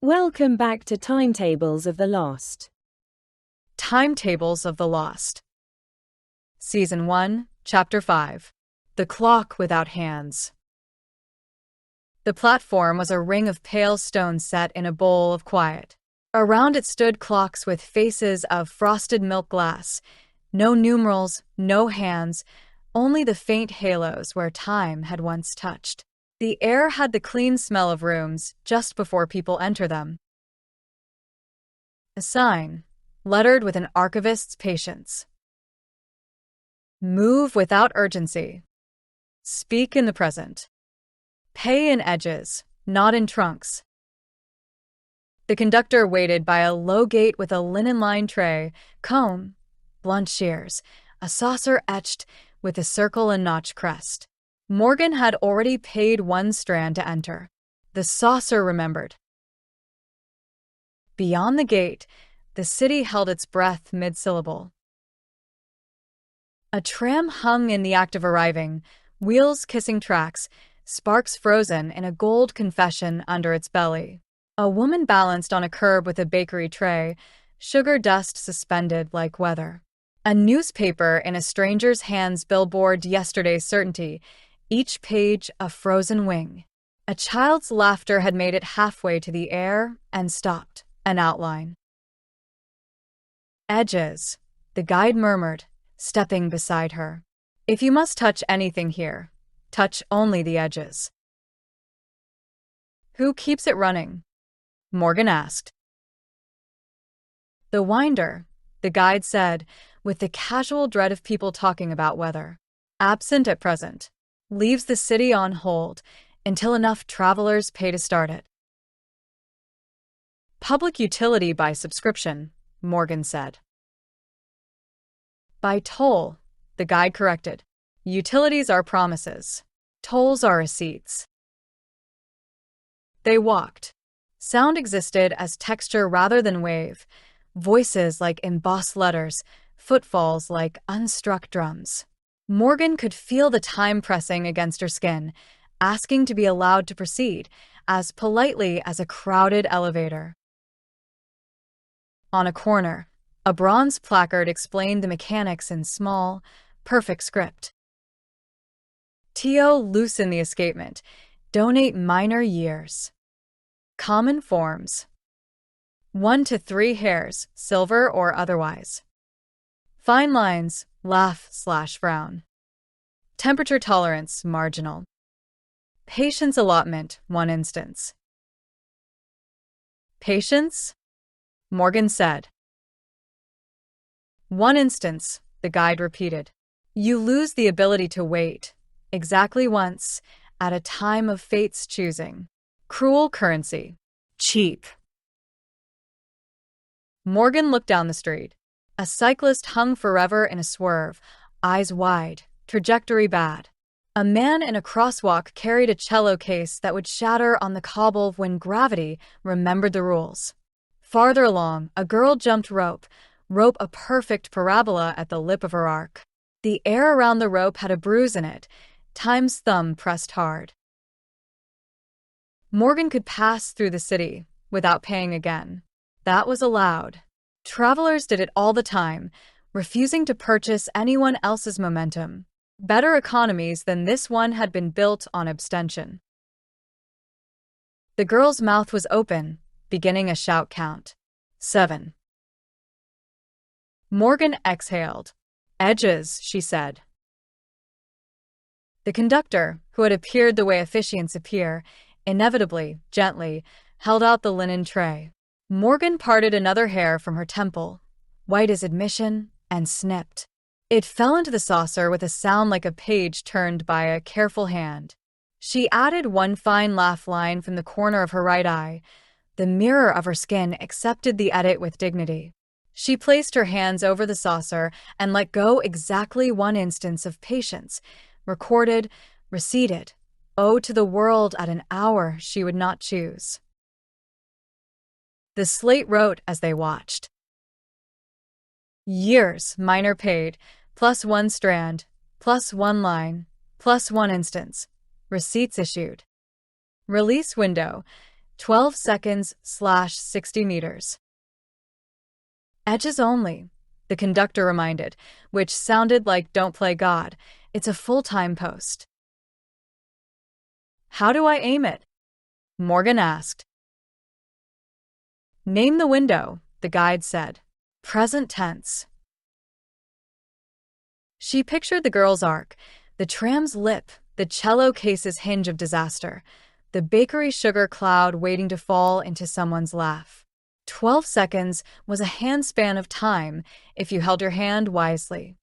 Welcome back to Timetables of the Lost. Timetables of the Lost. Season 1, Chapter 5. The Clock Without Hands. The platform was a ring of pale stone set in a bowl of quiet. Around it stood clocks with faces of frosted milk glass. No numerals, no hands, only the faint halos where time had once touched. The air had the clean smell of rooms just before people enter them. A sign, lettered with an archivist's patience. Move without urgency. Speak in the present. Pay in edges, not in trunks. The conductor waited by a low gate with a linen-lined tray, comb, blunt shears, a saucer etched with a circle and notch crest. Morgan had already paid one strand to enter. The saucer remembered. Beyond the gate, the city held its breath mid-syllable. A tram hung in the act of arriving, wheels kissing tracks, sparks frozen in a gold confession under its belly. A woman balanced on a curb with a bakery tray, sugar dust suspended like weather. A newspaper in a stranger's hands billboard yesterday's certainty, each page a frozen wing. A child's laughter had made it halfway to the air and stopped, an outline. Edges, the guide murmured, stepping beside her. If you must touch anything here, touch only the edges. Who keeps it running? Morgan asked. The winder, the guide said, with the casual dread of people talking about weather. Absent at present. Leaves the city on hold until enough travelers pay to start it. Public utility by subscription, Morgan said. By toll, the guide corrected. Utilities are promises. Tolls are receipts. They walked. Sound existed as texture rather than wave, voices like embossed letters, footfalls like unstruck drums. Morgan could feel the time pressing against her skin, asking to be allowed to proceed, as politely as a crowded elevator. On a corner, a bronze placard explained the mechanics in small, perfect script. T.O. loosen the escapement. Donate minor years. Common forms. 1 to 3 hairs, silver or otherwise. Fine lines, laugh/frown. Temperature tolerance, marginal. Patience allotment, 1 instance. Patience? Morgan said. 1 instance, the guide repeated. You lose the ability to wait, exactly once, at a time of fate's choosing. Cruel currency. Cheap. Morgan looked down the street. A cyclist hung forever in a swerve, eyes wide, trajectory bad. A man in a crosswalk carried a cello case that would shatter on the cobble when gravity remembered the rules. Farther along, a girl jumped rope a perfect parabola at the lip of her arc. The air around the rope had a bruise in it, time's thumb pressed hard. Morgan could pass through the city without paying again. That was allowed. Travelers did it all the time, refusing to purchase anyone else's momentum. Better economies than this one had been built on abstention. The girl's mouth was open, beginning a shout count. 7. Morgan exhaled. Edges, she said. The conductor, who had appeared the way officiants appear, inevitably, gently, held out the linen tray. Morgan parted another hair from her temple, white as admission, and snipped. It fell into the saucer with a sound like a page turned by a careful hand. She added one fine laugh line from the corner of her right eye. The mirror of her skin accepted the edit with dignity. She placed her hands over the saucer and let go exactly 1 instance of patience, recorded, receipted, owed to the world at an hour she would not choose. The slate wrote as they watched. Years, minor paid, plus 1 strand, plus 1 line, plus 1 instance. Receipts issued. Release window, 12 seconds/60 meters. Edges only, the conductor reminded, which sounded like "Don't play God. It's a full-time post." "How do I aim it?" Morgan asked. "Name the window," the guide said. Present tense. She pictured the girl's arc, the tram's lip, the cello case's hinge of disaster, the bakery sugar cloud waiting to fall into someone's laugh. 12 seconds was a handspan of time if you held your hand wisely.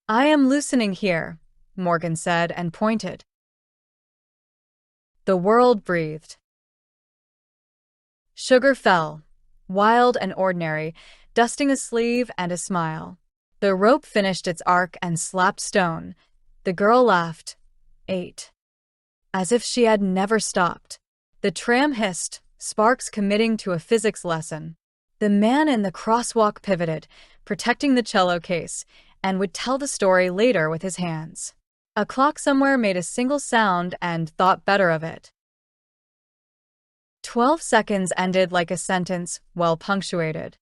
"I am loosening here," Morgan said and pointed. The world breathed. Sugar fell, wild and ordinary, dusting a sleeve and a smile. The rope finished its arc and slapped stone. The girl laughed. 8. As if she had never stopped. The tram hissed, sparks committing to a physics lesson. The man in the crosswalk pivoted, protecting the cello case, and would tell the story later with his hands. A clock somewhere made a single sound and thought better of it. 12 seconds ended like a sentence, well punctuated.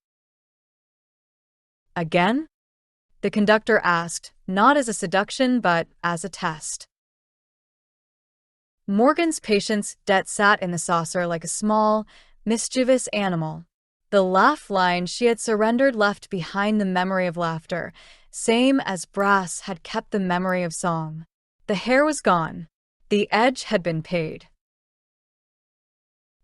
"Again?" the conductor asked, not as a seduction but as a test. Morgan's patience debt sat in the saucer like a small, mischievous animal. The laugh line she had surrendered left behind the memory of laughter, same as brass had kept the memory of song. The hair was gone. The edge had been paid.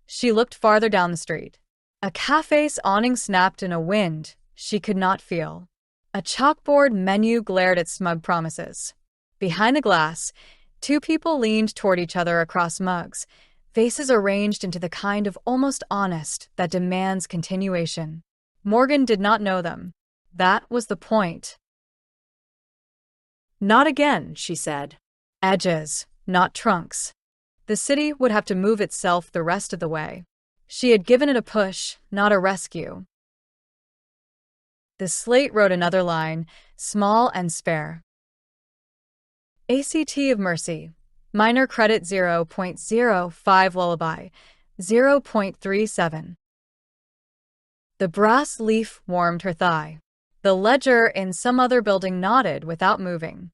She looked farther down the street. A cafe's awning snapped in a wind she could not feel. A chalkboard menu glared at smug promises. Behind the glass, 2 people leaned toward each other across mugs, faces arranged into the kind of almost honest that demands continuation. Morgan did not know them. That was the point. "Not again," she said. Edges, not trunks. The city would have to move itself the rest of the way. She had given it a push, not a rescue. The slate wrote another line, small and spare. ACT of Mercy. Minor credit 0.05 lullaby. 0.37. The brass leaf warmed her thigh. The ledger in some other building nodded without moving.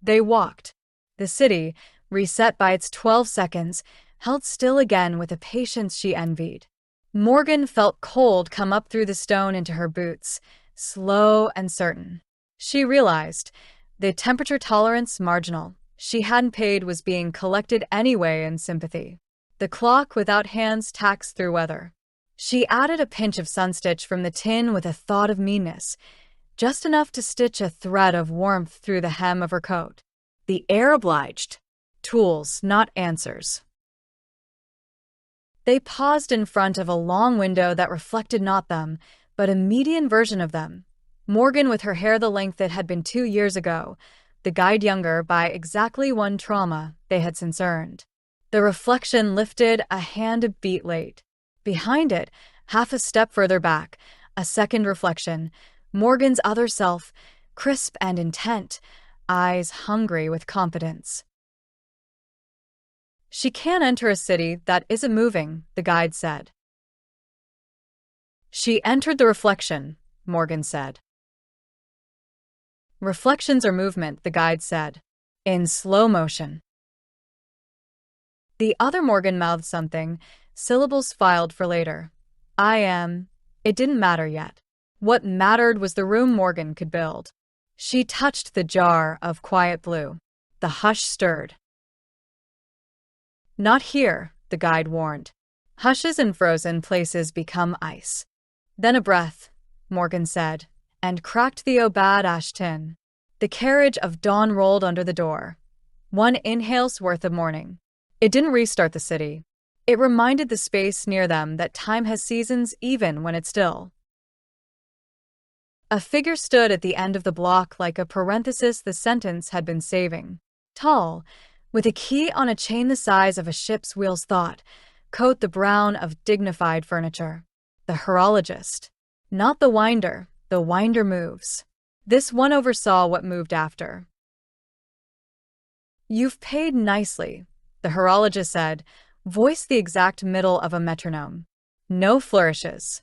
They walked. The city, reset by its 12 seconds, held still again with a patience she envied. Morgan felt cold come up through the stone into her boots, slow and certain. She realized, the temperature tolerance marginal she hadn't paid was being collected anyway in sympathy. The clock without hands taxed through weather. She added a pinch of sunstitch from the tin with a thought of meanness, just enough to stitch a thread of warmth through the hem of her coat. The air obliged. Tools, not answers. They paused in front of a long window that reflected not them, but a median version of them. Morgan with her hair the length it had been 2 years ago, the guide younger by exactly one trauma they had since earned. The reflection lifted a hand a beat late. Behind it, half a step further back, a second reflection, Morgan's other self, crisp and intent, eyes hungry with confidence. She can't enter a city that isn't moving, the guide said. She entered the reflection, Morgan said. Reflections are movement, the guide said, in slow motion. The other Morgan mouthed something, syllables filed for later. It didn't matter yet. What mattered was the room Morgan could build. She touched the jar of quiet blue. The hush stirred. Not here, the guide warned. Hushes in frozen places become ice. Then a breath, Morgan said, and cracked the Obad ash tin. The carriage of dawn rolled under the door. 1 inhale's worth of morning. It didn't restart the city. It reminded the space near them that time has seasons even when it's still. A figure stood at the end of the block like a parenthesis the sentence had been saving. Tall, with a key on a chain the size of a ship's wheels thought, coat the brown of dignified furniture. The herologist. Not the winder moves. This one oversaw what moved after. You've paid nicely, the herologist said. Voice the exact middle of a metronome. No flourishes.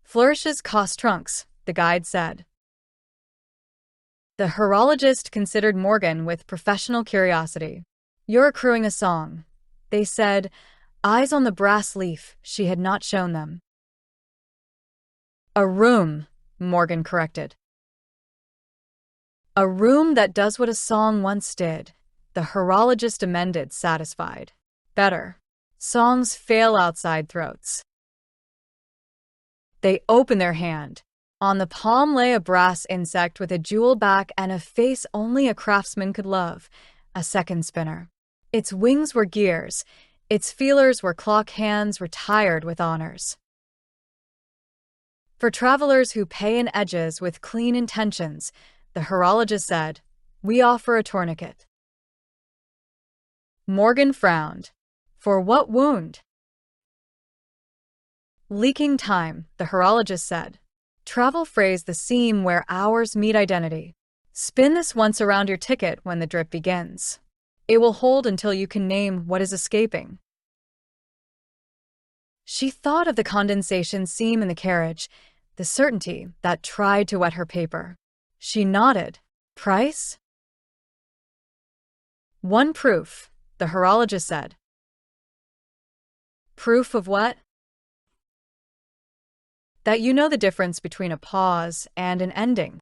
Flourishes cost trunks, the guide said. The herologist considered Morgan with professional curiosity. You're accruing a song, they said, eyes on the brass leaf she had not shown them. A room, Morgan corrected. A room that does what a song once did, the herologist amended, satisfied. Better. Songs fail outside throats. They opened their hand. On the palm lay a brass insect with a jewel back and a face only a craftsman could love, a second spinner. Its wings were gears, its feelers were clock hands retired with honors. For travelers who pay in edges with clean intentions, the herologist said, we offer a tourniquet. Morgan frowned. For what wound? Leaking time, the herologist said. Travel phrase the seam where hours meet identity. Spin this once around your ticket when the drip begins. It will hold until you can name what is escaping. She thought of the condensation seam in the carriage, the certainty that tried to wet her paper. She nodded. Price? One proof, the herologist said. Proof of what? That you know the difference between a pause and an ending.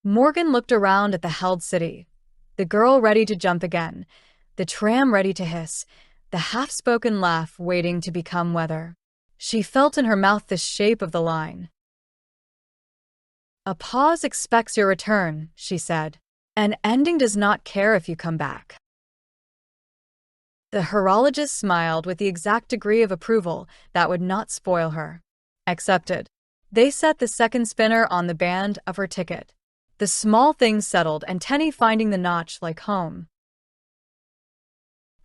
Morgan looked around at the held city, the girl ready to jump again, the tram ready to hiss, the half-spoken laugh waiting to become weather. She felt in her mouth the shape of the line. A pause expects your return, she said. An ending does not care if you come back. The herologist smiled with the exact degree of approval that would not spoil her. Accepted. They set the second spinner on the band of her ticket. The small things settled, and Tenny finding the notch like home.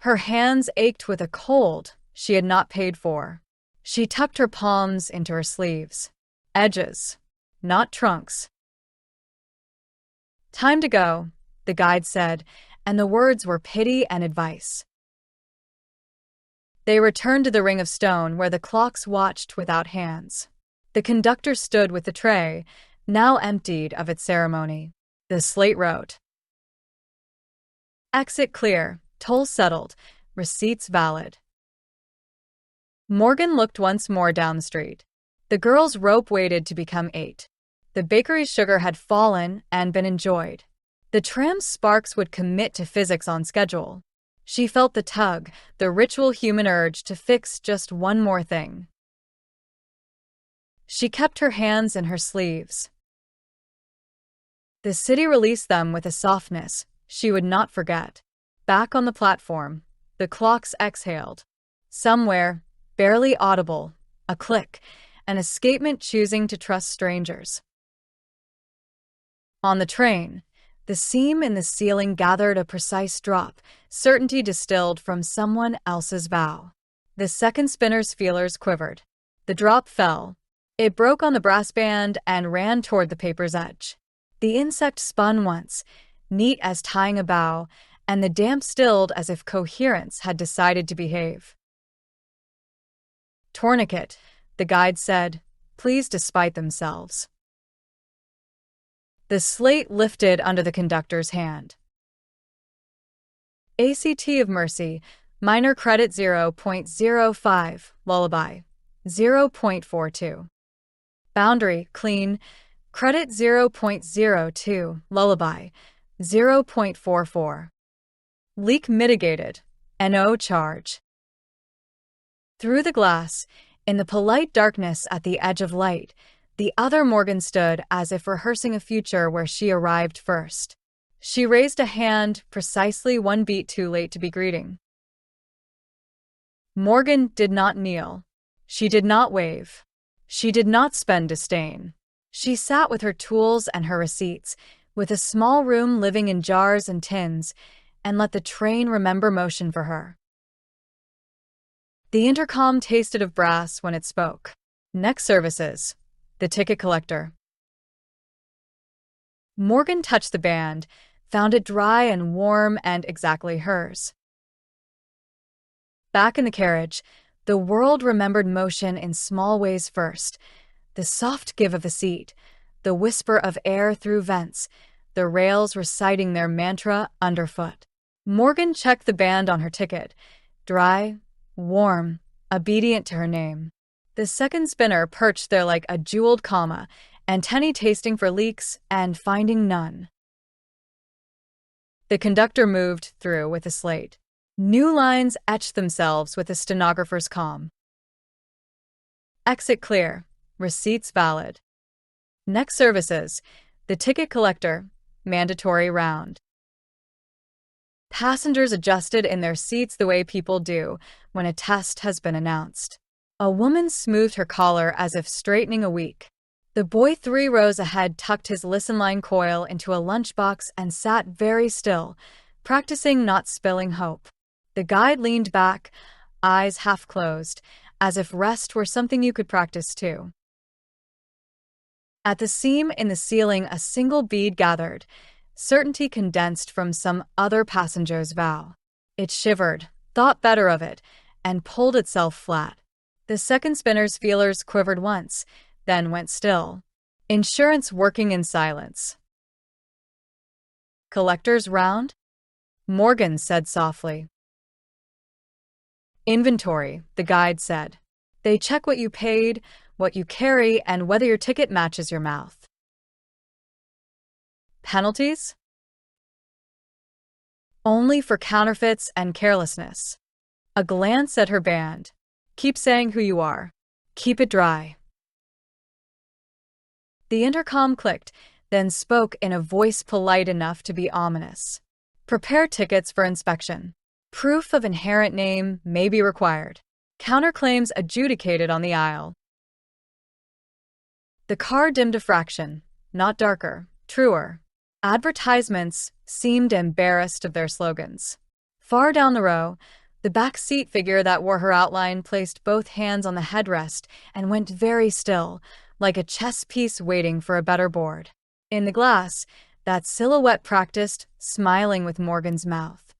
Her hands ached with a cold she had not paid for. She tucked her palms into her sleeves. Edges, not trunks. Time to go, the guide said, and the words were pity and advice. They returned to the ring of stone where the clocks watched without hands. The conductor stood with the tray, now emptied of its ceremony. The slate wrote, Exit clear, toll settled, receipts valid. Morgan looked once more down the street. The girl's rope waited to become 8. The bakery's sugar had fallen and been enjoyed. The tram's sparks would commit to physics on schedule. She felt the tug, the ritual human urge to fix just one more thing. She kept her hands in her sleeves. The city released them with a softness she would not forget. Back on the platform, the clocks exhaled. Somewhere, barely audible, a click, an escapement choosing to trust strangers. On the train, the seam in the ceiling gathered a precise drop, certainty distilled from someone else's vow. The second spinner's feelers quivered. The drop fell. It broke on the brass band and ran toward the paper's edge. The insect spun once, neat as tying a bow, and the damp stilled as if coherence had decided to behave. Tourniquet, the guide said, pleased despite themselves. The slate lifted under the conductor's hand. ACT of Mercy, minor credit 0.05, lullaby, 0.42. Boundary, clean, credit 0.02, lullaby, 0.44. Leak mitigated, NO charge. Through the glass, in the polite darkness at the edge of light, the other Morgan stood as if rehearsing a future where she arrived first. She raised a hand precisely one beat too late to be greeting. Morgan did not kneel. She did not wave. She did not spend disdain. She sat with her tools and her receipts, with a small room living in jars and tins, and let the train remember motion for her. The intercom tasted of brass when it spoke. Next services. The ticket collector. Morgan touched the band, found it dry and warm and exactly hers. Back in the carriage, the world remembered motion in small ways first. The soft give of the seat, the whisper of air through vents, the rails reciting their mantra underfoot. Morgan checked the band on her ticket. Dry, warm, obedient to her name. The second spinner perched there like a jeweled comma, antennae tasting for leaks and finding none. The conductor moved through with a slate. New lines etched themselves with the stenographer's calm. Exit clear. Receipts valid. Next services. The ticket collector. Mandatory round. Passengers adjusted in their seats the way people do when a test has been announced. A woman smoothed her collar as if straightening a week. The boy 3 rows ahead tucked his listen line coil into a lunchbox and sat very still, practicing not spilling hope. The guide leaned back, eyes half closed, as if rest were something you could practice too. At the seam in the ceiling, a single bead gathered, certainty condensed from some other passenger's vow. It shivered, thought better of it, and pulled itself flat. The second spinner's feelers quivered once, then went still. Insurance working in silence. Collector's round? Morgan said softly. Inventory, the guide said. They check what you paid, what you carry, and whether your ticket matches your mouth. Penalties? Only for counterfeits and carelessness. A glance at her band. Keep saying who you are. Keep it dry. The intercom clicked, then spoke in a voice polite enough to be ominous. Prepare tickets for inspection. Proof of inherent name may be required. Counterclaims adjudicated on the aisle. The car dimmed a fraction, not darker, truer. Advertisements seemed embarrassed of their slogans. Far down the row, the back seat figure that wore her outline placed both hands on the headrest and went very still, like a chess piece waiting for a better board. In the glass, that silhouette practiced, smiling with Morgan's mouth.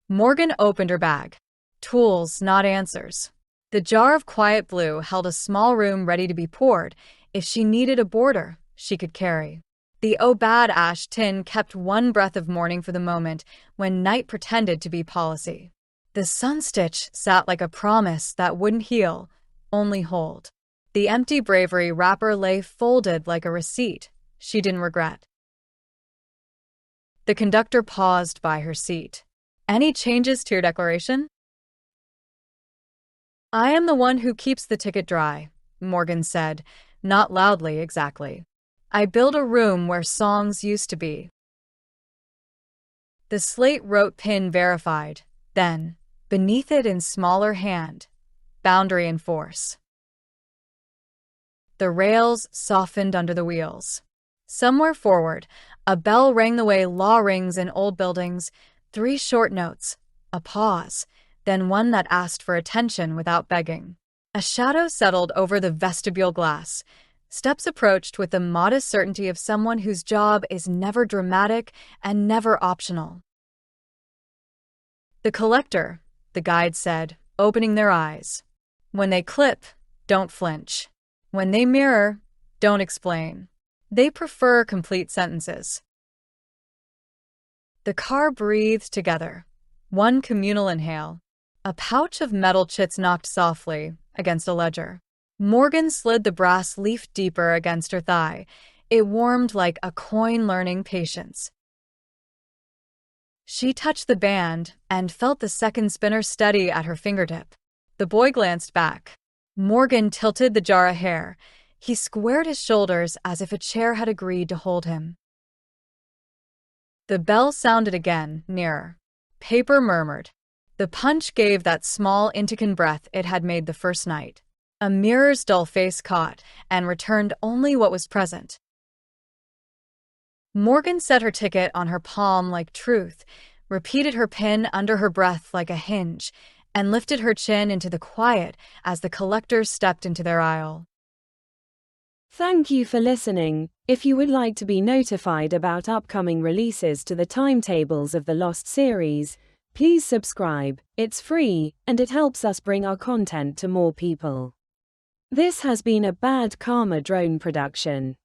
Morgan opened her bag. Tools, not answers. The jar of quiet blue held a small room ready to be poured if she needed a boarder she could carry. The Obad ash tin kept one breath of morning for the moment when night pretended to be policy. The sunstitch sat like a promise that wouldn't heal, only hold. The empty bravery wrapper lay folded like a receipt she didn't regret. The conductor paused by her seat. Any changes to your declaration? I am the one who keeps the ticket dry, Morgan said, not loudly exactly. I build a room where songs used to be. The slate wrote pin verified, then, beneath it in smaller hand, boundary and force. The rails softened under the wheels. Somewhere forward, a bell rang the way law rings in old buildings, 3 short notes, a pause, then one that asked for attention without begging. A shadow settled over the vestibule glass. Steps approached with the modest certainty of someone whose job is never dramatic and never optional. The collector, the guide said, opening their eyes. When they clip, don't flinch. When they mirror, don't explain. They prefer complete sentences. The car breathed together. One communal inhale. A pouch of metal chits knocked softly against a ledger. Morgan slid the brass leaf deeper against her thigh. It warmed like a coin learning patience. She touched the band and felt the second spinner steady at her fingertip. The boy glanced back. Morgan tilted the jar a hair. He squared his shoulders as if a chair had agreed to hold him. The bell sounded again, nearer. Paper murmured. The punch gave that small Intican breath it had made the first night. A mirror's dull face caught and returned only what was present. Morgan set her ticket on her palm like truth, repeated her pin under her breath like a hinge, and lifted her chin into the quiet as the collectors stepped into their aisle. Thank you for listening. If you would like to be notified about upcoming releases to the Timetables of the Lost series, please subscribe. It's free, and it helps us bring our content to more people. This has been a Bad Karma Drone production.